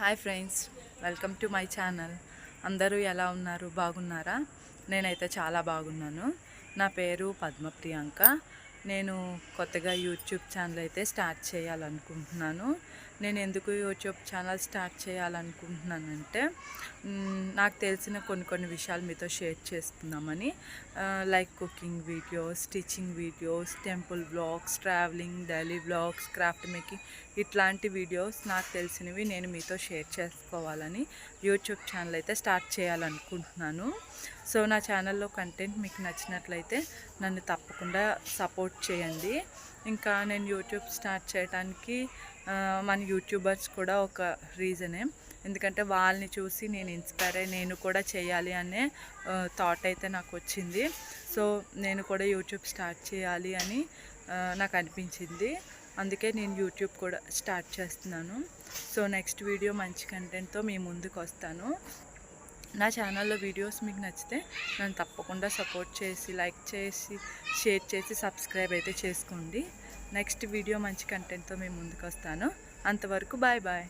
Hi friends, welcome to my channel. అందరూ ఎలా ఉన్నారు? బాగున్నారా? నేనైతే చాలా బాగున్నాను. నా పేరు పద్మ ప్రియాంక. నేను కొత్తగా యూట్యూబ్ ఛానల్ అయితే స్టార్ట్ చేయాలనుకుంటున్నాను. నేను ఎందుకు యూట్యూబ్ ఛానల్ స్టార్ట్ చేయాలనుకుంటున్నానంటే నాకు తెలిసిన కొన్ని విషయాలు మీతో షేర్ చేసుకుందామని. Like cooking videos, stitching videos, temple vlogs, travelling, daily vlogs, craft making, ఇట్లాంటి వీడియోస్ నాకు తెలిసినవి నేను మీతో షేర్ చేసుకోవాలని యూట్యూబ్ ఛానల్ అయితే స్టార్ట్ చేయాలనుకుంటున్నాను. సో నా ఛానల్లో కంటెంట్ మీకు నచ్చినట్లయితే నన్ను తప్పకుండా సపోర్ట్ చేయండి. ఇంకా నేను యూట్యూబ్ స్టార్ట్ చేయడానికి మన యూట్యూబర్స్ కూడా ఒక రీజనే. ఎందుకంటే వాళ్ళని చూసి నేను ఇన్స్పైర్ అయ్యి నేను కూడా చేయాలి అనే థాట్ అయితే నాకు వచ్చింది. సో నేను కూడా యూట్యూబ్ స్టార్ట్ చేయాలి అని నాకు అనిపించింది. అందుకే నేను యూట్యూబ్ కూడా స్టార్ట్ చేస్తున్నాను. సో నెక్స్ట్ వీడియో మంచి కంటెంట్తో మీ ముందుకు వస్తాను. నా ఛానల్లో వీడియోస్ మీకు నచ్చితే నన్ను తప్పకుండా సపోర్ట్ చేసి, లైక్ చేసి, షేర్ చేసి, సబ్స్క్రైబ్ అయితే చేసుకోండి. నెక్స్ట్ వీడియో మంచి కంటెంట్తో మీ ముందుకు వస్తాను. అంతవరకు బాయ్ బాయ్.